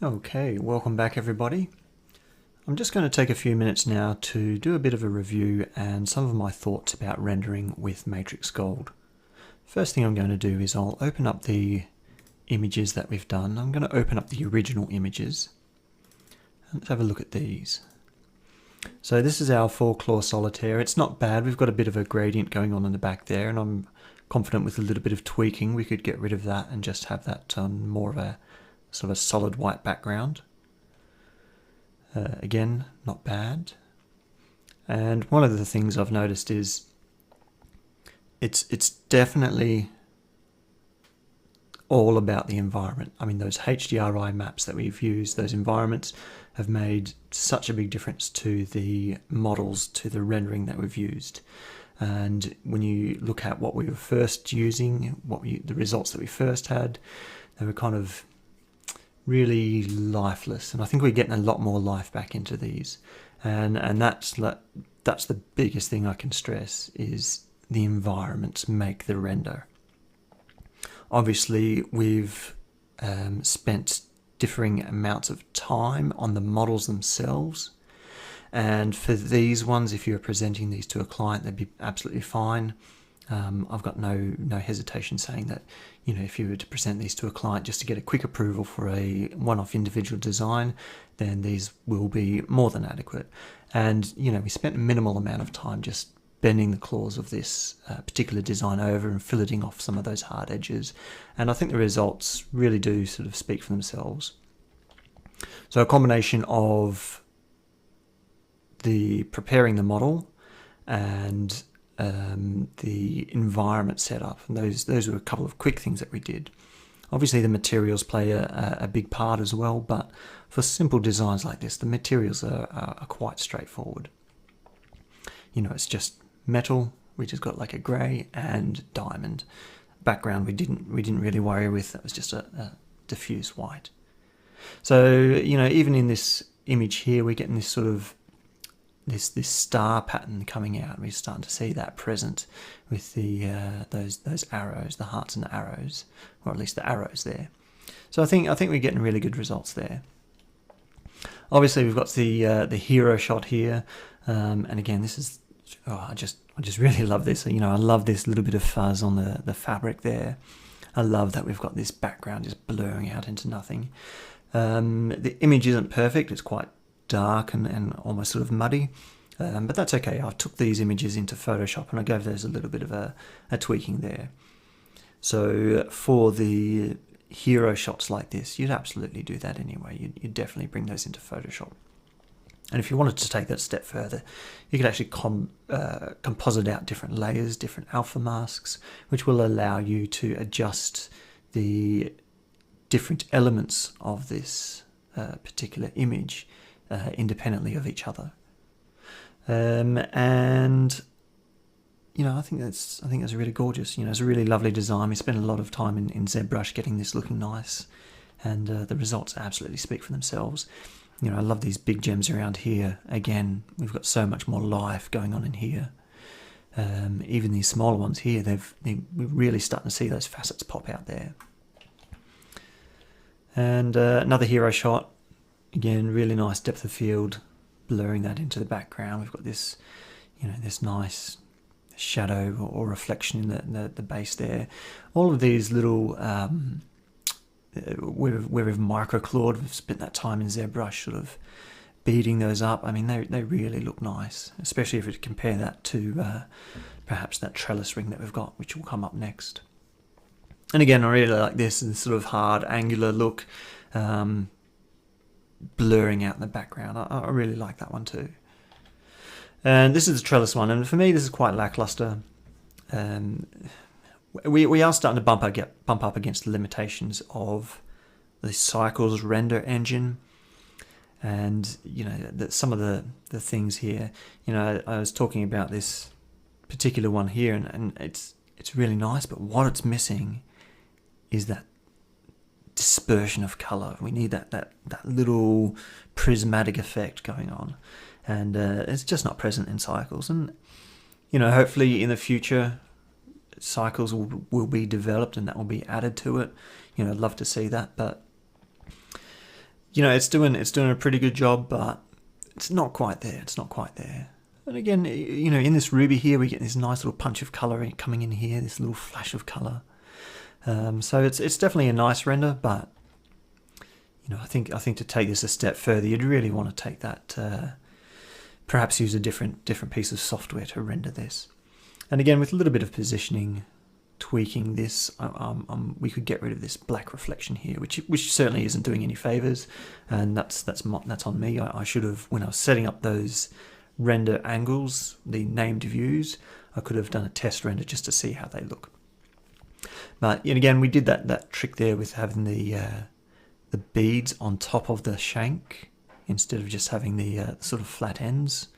Okay, welcome back everybody. I'm just going to take a few minutes now to do a bit of a review and some of my thoughts about rendering with MatrixGold. First thing I'm going to do is I'll open up the images that we've done. I'm going to open up the original images. Let's have a look at these. So this is our 4-claw solitaire. It's not bad. We've got a bit of a gradient going on in the back there, and I'm confident with a little bit of tweaking we could get rid of that and just have that on more of a sort of a solid white background. Again, not bad. And one of the things I've noticed is it's definitely all about the environment. I mean, those HDRI maps that we've used, those environments have made such a big difference to the models, to the rendering that we've used. And when you look at what we were first using, the results that we first had, they were kind of really lifeless, and I think we're getting a lot more life back into these, and that's the biggest thing I can stress is the environments make the render. Obviously we've spent differing amounts of time on the models themselves, and for these ones, if you're presenting these to a client, they'd be absolutely fine. I've got no hesitation saying that, you know, if you were to present these to a client just to get a quick approval for a one-off individual design, then these will be more than adequate. And, you know, we spent a minimal amount of time just bending the claws of this particular design over and filleting off some of those hard edges. And I think the results really do sort of speak for themselves. So a combination of the preparing the model and the environment setup, and those were a couple of quick things that we did. Obviously the materials play a big part as well, but for simple designs like this, the materials are quite straightforward. You know, it's just metal. We just got like a grey and diamond background. We didn't really worry with. That was just a diffuse white. So, you know, even in this image here, we're getting this sort of this star pattern coming out. We're starting to see that present with the those arrows, the hearts and the arrows, or at least the arrows there. So I think we're getting really good results there. Obviously we've got the hero shot here, and again, this is I just really love this. You know, I love this little bit of fuzz on the fabric there. I love that we've got this background just blurring out into nothing. The image isn't perfect. It's quite dark and almost sort of muddy, but that's okay. I took these images into Photoshop and I gave those a little bit of a tweaking there. So for the hero shots like this, you'd absolutely do that anyway. You'd definitely bring those into Photoshop. And if you wanted to take that a step further, you could actually composite out different layers, different alpha masks, which will allow you to adjust the different elements of this particular image independently of each other. And you know, I think that's really gorgeous. You know, it's a really lovely design. We spent a lot of time in ZBrush getting this looking nice, and the results absolutely speak for themselves. You know, I love these big gems around here. Again, we've got so much more life going on in here. Even these smaller ones here, we're really starting to see those facets pop out there. And another hero shot. Again, really nice depth of field, blurring that into the background. We've got this, you know, this nice shadow or reflection in the base there. All of these little where we've microclawed, we've spent that time in ZBrush sort of beading those up. I mean, they really look nice, especially if you compare that to perhaps that trellis ring that we've got, which will come up next. And again, I really like this sort of hard, angular look, blurring out in the background. I really like that one too. And this is the trellis one, and for me this is quite lackluster. We are starting to bump up against the limitations of the Cycles render engine, and you know that some of the things here. You know, I was talking about this particular one here, and it's really nice, but what it's missing is that dispersion of color. We need that little prismatic effect going on, and it's just not present in Cycles. And you know, hopefully in the future Cycles will be developed and that will be added to it. You know, I'd love to see that, but You know, it's doing a pretty good job, but it's not quite there. It's not quite there. And again, you know, in this ruby here, we get this nice little punch of colour coming in here, this little flash of colour. So it's definitely a nice render, but you know, I think to take this a step further, you'd really want to take that, perhaps use a different piece of software to render this. And again, with a little bit of positioning, tweaking this, we could get rid of this black reflection here, which certainly isn't doing any favors, and that's on me. I should have, when I was setting up those render angles, the named views, I could have done a test render just to see how they look. But yet again, we did that trick there with having the beads on top of the shank instead of just having the sort of flat ends,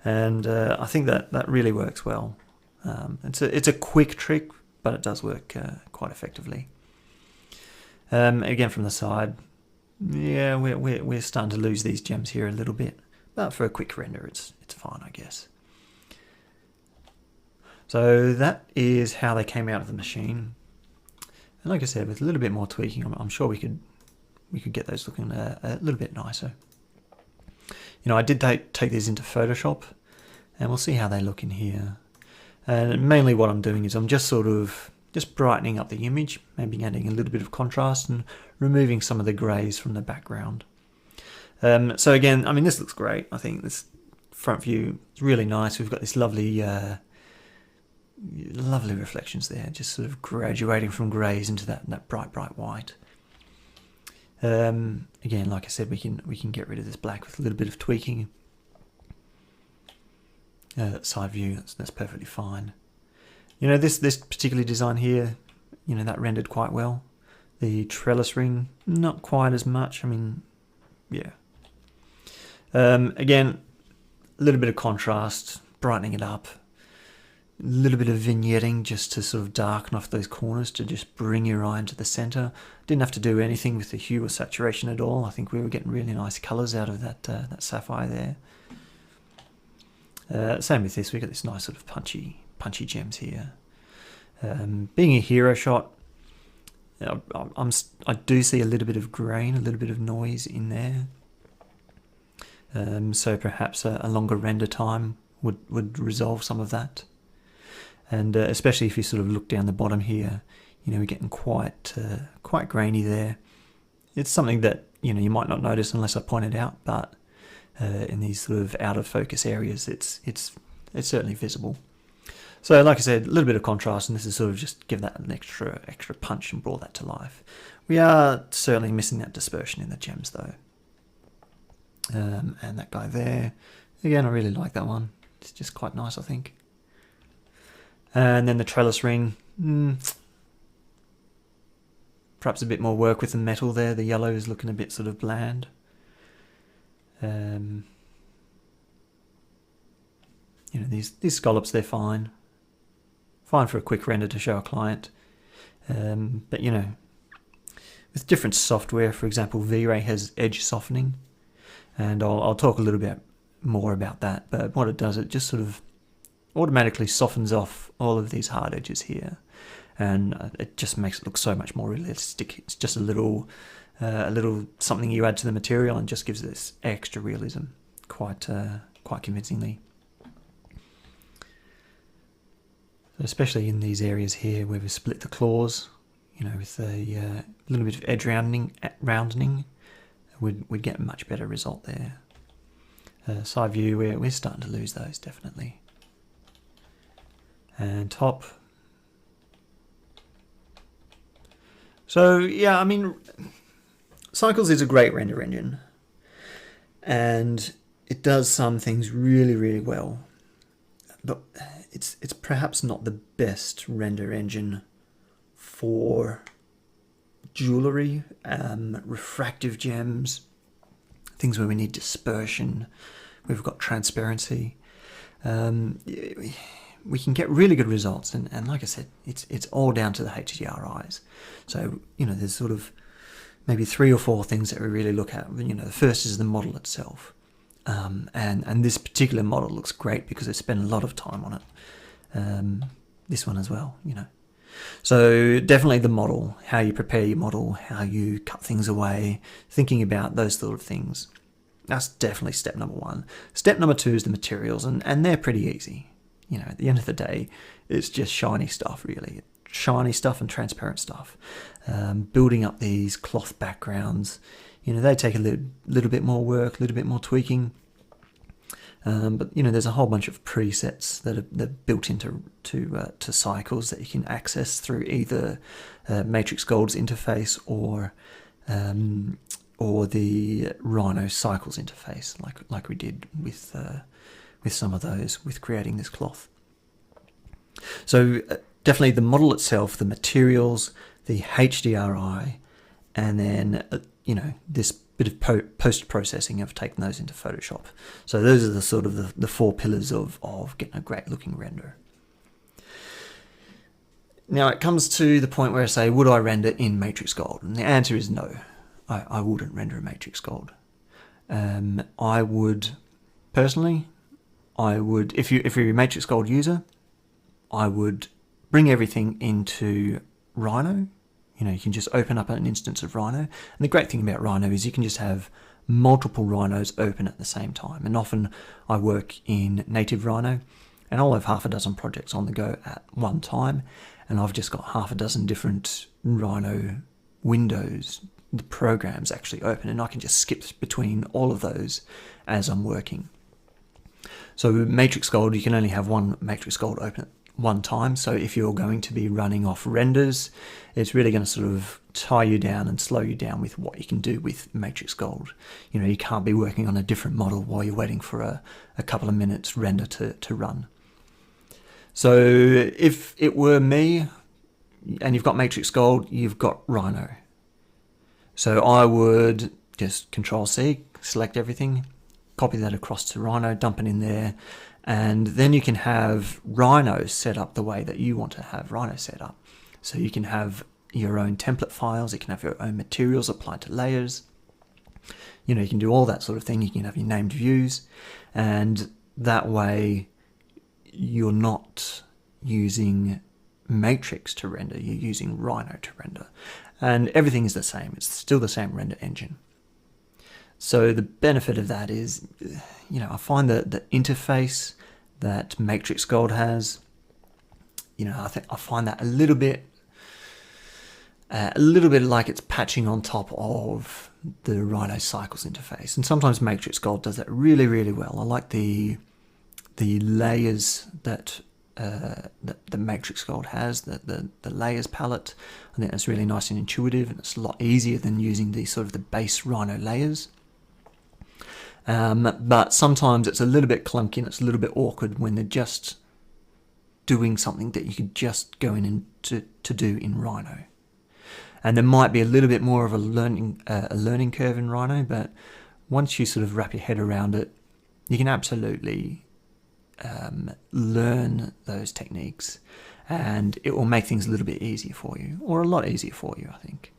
and I think that really works well. It's a quick trick, but it does work quite effectively. Again, from the side, yeah, we're starting to lose these gems here a little bit, but for a quick render, it's fine, I guess. So that is how they came out of the machine. And like I said, with a little bit more tweaking, I'm sure we could get those looking a little bit nicer. You know, I did take these into Photoshop, and we'll see how they look in here. And mainly what I'm doing is I'm just brightening up the image, maybe adding a little bit of contrast and removing some of the greys from the background. So again, I mean, this looks great. I think this front view is really nice. We've got this lovely reflections there, just sort of graduating from greys into that bright white. Again, like I said, we can get rid of this black with a little bit of tweaking. That side view, that's perfectly fine. You know, this particular design here, you know, that rendered quite well. The trellis ring, not quite as much. I mean, yeah. Again, a little bit of contrast, brightening it up. A little bit of vignetting just to sort of darken off those corners to just bring your eye into the center. Didn't have to do anything with the hue or saturation at all. I think we were getting really nice colors out of that sapphire there. Same with this, we got this nice sort of punchy gems here. Being a hero shot, I do see a little bit of grain, a little bit of noise in there. So perhaps a longer render time would resolve some of that. And especially if you sort of look down the bottom here, you know, we're getting quite grainy there. It's something that, you know, you might not notice unless I point it out, but in these sort of out of focus areas, it's certainly visible. So like I said, a little bit of contrast, and this is sort of just give that an extra punch and brought that to life. We are certainly missing that dispersion in the gems though. And that guy there, again, I really like that one. It's just quite nice, I think. And then the trellis ring, perhaps a bit more work with the metal there. The yellow is looking a bit sort of bland. You know, these scallops, they're fine for a quick render to show a client. But you know, with different software, for example, V-Ray has edge softening, and I'll talk a little bit more about that. But what it does, it just sort of automatically softens off all of these hard edges here, and it just makes it look so much more realistic. It's just a little something you add to the material and just gives this extra realism quite convincingly. Especially in these areas here where we split the claws, you know, with a little bit of edge roundening, we'd get a much better result there. Side view, we're starting to lose those, definitely. And top. So yeah, I mean, Cycles is a great render engine, and it does some things really, really well, but it's perhaps not the best render engine for jewellery, refractive gems, things where we need dispersion, we've got transparency. We can get really good results, and like I said, it's all down to the HDRIs. So, you know, there's sort of maybe 3 or 4 things that we really look at. You know, the first is the model itself. And this particular model looks great because I spent a lot of time on it. This one as well, you know. So definitely the model, how you prepare your model, how you cut things away, thinking about those sort of things. That's definitely step number one. Step number two is the materials, and they're pretty easy. You know, at the end of the day, it's just shiny stuff, really. Shiny stuff and transparent stuff. Building up these cloth backgrounds, you know, they take a little bit more work, a little bit more tweaking. But you know, there's a whole bunch of presets that are built into to cycles that you can access through either MatrixGold's interface or the Rhino Cycles interface, like we did with some of those with creating this cloth. So definitely the model itself, the materials, the HDRI, and then you know, this bit of post-processing of taking those into Photoshop. So those are the sort of the four pillars of getting a great looking render. Now it comes to the point where I say, would I render in MatrixGold? And the answer is no. I wouldn't render in MatrixGold. I would, personally, if you're a MatrixGold user, I would bring everything into Rhino. You know, you can just open up an instance of Rhino. And the great thing about Rhino is you can just have multiple Rhinos open at the same time. And often I work in native Rhino, and I'll have half a dozen projects on the go at one time. And I've just got half a dozen different Rhino windows, the programs actually open, and I can just skip between all of those as I'm working. So MatrixGold, you can only have one MatrixGold open at one time. So if you're going to be running off renders, it's really going to sort of tie you down and slow you down with what you can do with MatrixGold. You know, you can't be working on a different model while you're waiting for a couple of minutes render to run. So if it were me and you've got MatrixGold, you've got Rhino. So I would just Control-C, select everything, copy that across to Rhino, dump it in there, and then you can have Rhino set up the way that you want to have Rhino set up. So you can have your own template files, you can have your own materials applied to layers. You know, you can do all that sort of thing. You can have your named views, and that way you're not using Matrix to render, you're using Rhino to render. And everything is the same, it's still the same render engine. So the benefit of that is, you know, I find that the interface that MatrixGold has, you know, I find that a little bit like it's patching on top of the Rhino Cycles interface. And sometimes MatrixGold does that really, really well. I like the layers that the MatrixGold has, the layers palette. I think that's really nice and intuitive, and it's a lot easier than using the sort of the base Rhino layers. But sometimes it's a little bit clunky and it's a little bit awkward when they're just doing something that you could just go in and to do in Rhino. And there might be a little bit more of a learning curve in Rhino, but once you sort of wrap your head around it, you can absolutely learn those techniques, and it will make things a little bit easier for you, or a lot easier for you, I think.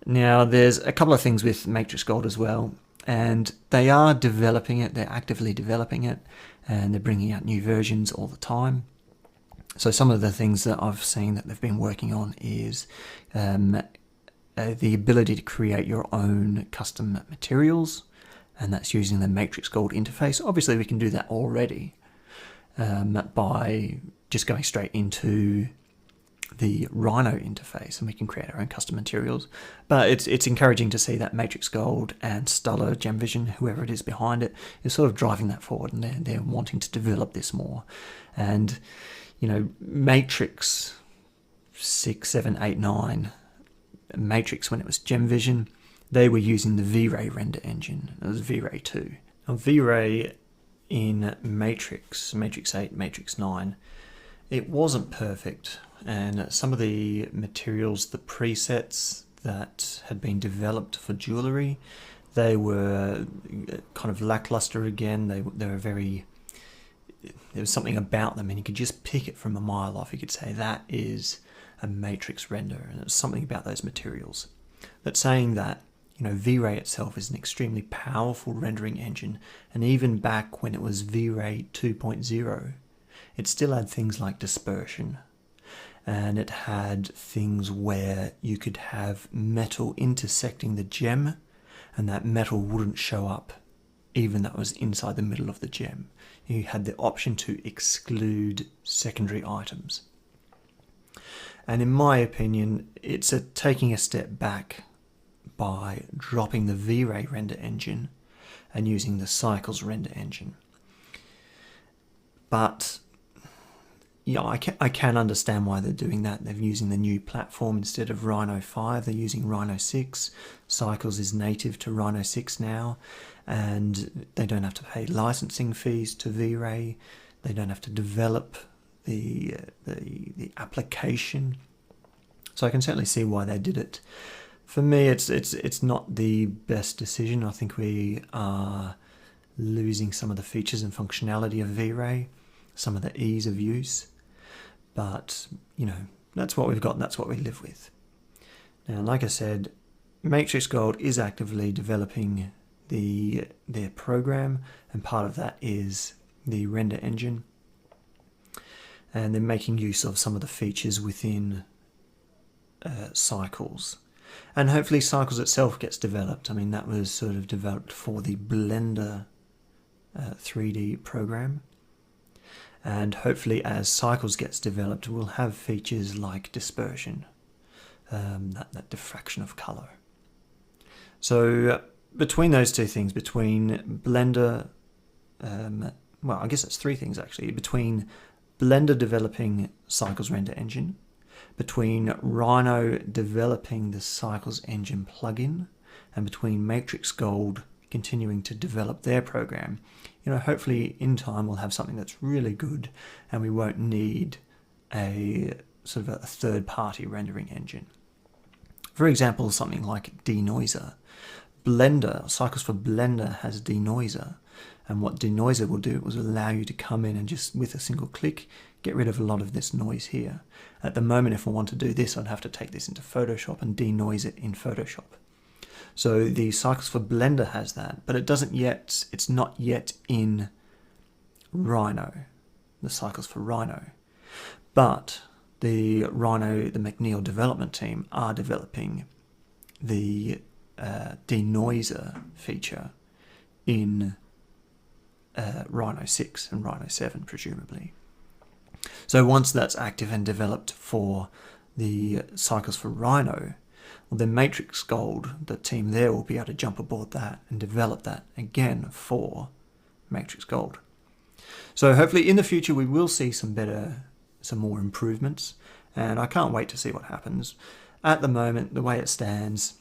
Now, there's a couple of things with MatrixGold as well, and they are developing it, they're actively developing it, and they're bringing out new versions all the time. So some of the things that I've seen that they've been working on is the ability to create your own custom materials, and that's using the MatrixGold interface. Obviously, we can do that already by just going straight into the Rhino interface, and we can create our own custom materials. But it's encouraging to see that MatrixGold and Stellar, Gemvision, whoever it is behind it, is sort of driving that forward, and they're wanting to develop this more. And you know, Matrix 6, 7, 8, 9, Matrix when it was Gemvision, they were using the V-Ray render engine. It was V-Ray 2. Now V-Ray in Matrix 8, Matrix 9, it wasn't perfect, and some of the materials, the presets that had been developed for jewellery, they were kind of lackluster again. They were very... There was something about them, and you could just pick it from a mile off. You could say that is a Matrix render, and it's something about those materials. But saying that, you know, V-Ray itself is an extremely powerful rendering engine, and even back when it was V-Ray 2.0, it still had things like dispersion, and it had things where you could have metal intersecting the gem, and that metal wouldn't show up even though it was inside the middle of the gem. You had the option to exclude secondary items. And in my opinion, it's taking a step back by dropping the V-Ray render engine and using the Cycles render engine. But yeah, I can understand why they're doing that. They're using the new platform instead of Rhino 5. They're using Rhino 6. Cycles is native to Rhino 6 now, and they don't have to pay licensing fees to V-Ray. They don't have to develop the application. So I can certainly see why they did it. For me, it's not the best decision. I think we are losing some of the features and functionality of V-Ray, some of the ease of use. But, you know, that's what we've got and that's what we live with. Now, like I said, MatrixGold is actively developing their program, and part of that is the render engine. And they're making use of some of the features within Cycles. And hopefully Cycles itself gets developed. I mean, that was sort of developed for the Blender 3D program. And hopefully as Cycles gets developed, we'll have features like dispersion, that diffraction of color. So between those two things, between Blender, well, I guess it's three things actually, between Blender developing Cycles render engine, between Rhino developing the Cycles engine plugin, and between MatrixGold continuing to develop their program, you know, hopefully in time we'll have something that's really good and we won't need a sort of a third-party rendering engine. For example, something like denoiser. Blender, Cycles for Blender has denoiser, and what denoiser will do, it will allow you to come in and just with a single click get rid of a lot of this noise here. At the moment, if I want to do this, I'd have to take this into Photoshop and denoise it in Photoshop. So the Cycles for Blender has that, but it doesn't yet, it's not yet in Rhino, the Cycles for Rhino. But the Rhino, the McNeil development team are developing the denoiser feature in Rhino 6 and Rhino 7, presumably. So once that's active and developed for the Cycles for Rhino, well, then MatrixGold, the team there, will be able to jump aboard that and develop that again for MatrixGold. So hopefully in the future we will see some more improvements, and I can't wait to see what happens. At the moment, the way it stands,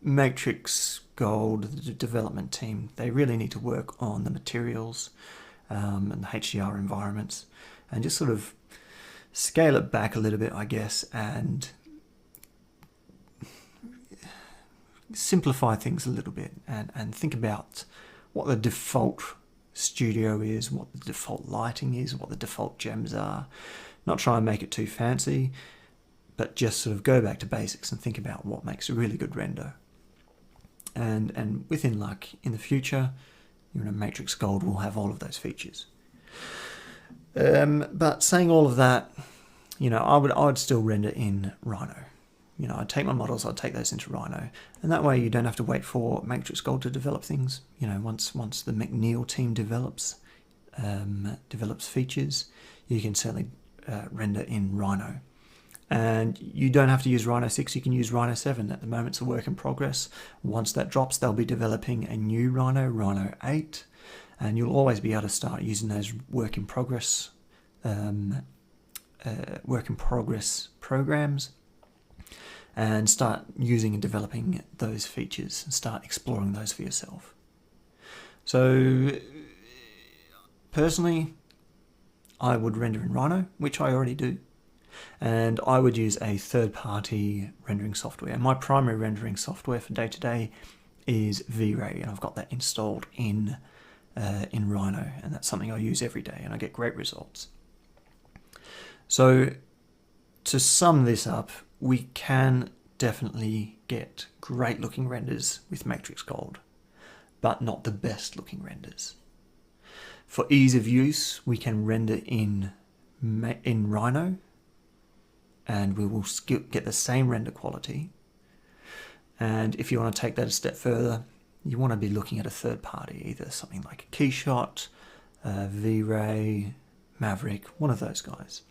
MatrixGold, the development team, they really need to work on the materials and the HDR environments and just sort of scale it back a little bit, I guess, and simplify things a little bit and think about what the default studio is, what the default lighting is, what the default gems are. Not try and make it too fancy, but just sort of go back to basics and think about what makes a really good render. And within luck, in the future, you know, MatrixGold will have all of those features. But saying all of that, you know, I would still render in Rhino. You know, I'd take my models, I'd take those into Rhino, and that way you don't have to wait for MatrixGold to develop things. You know, once the McNeil team develops features, you can certainly render in Rhino. And you don't have to use Rhino 6, you can use Rhino 7. At the moment it's a work in progress. Once that drops, they'll be developing a new Rhino, Rhino 8, and you'll always be able to start using those work in progress programs and start using and developing those features and start exploring those for yourself. So personally, I would render in Rhino, which I already do, and I would use a third-party rendering software. My primary rendering software for day-to-day is V-Ray, and I've got that installed in Rhino, and that's something I use every day, and I get great results. So to sum this up, we can definitely get great looking renders with MatrixGold, but not the best looking renders. For ease of use, we can render in Rhino, and we will get the same render quality. And if you want to take that a step further, you want to be looking at a third party, either something like a Keyshot, V-Ray, Maverick, one of those guys.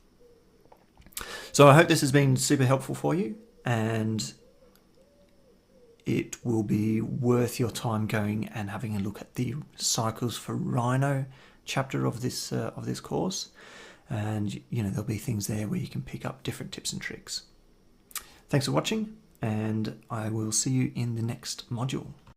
So I hope this has been super helpful for you, and it will be worth your time going and having a look at the Cycles for Rhino chapter of this course. And there'll be things there where you can pick up different tips and tricks. Thanks for watching, and I will see you in the next module.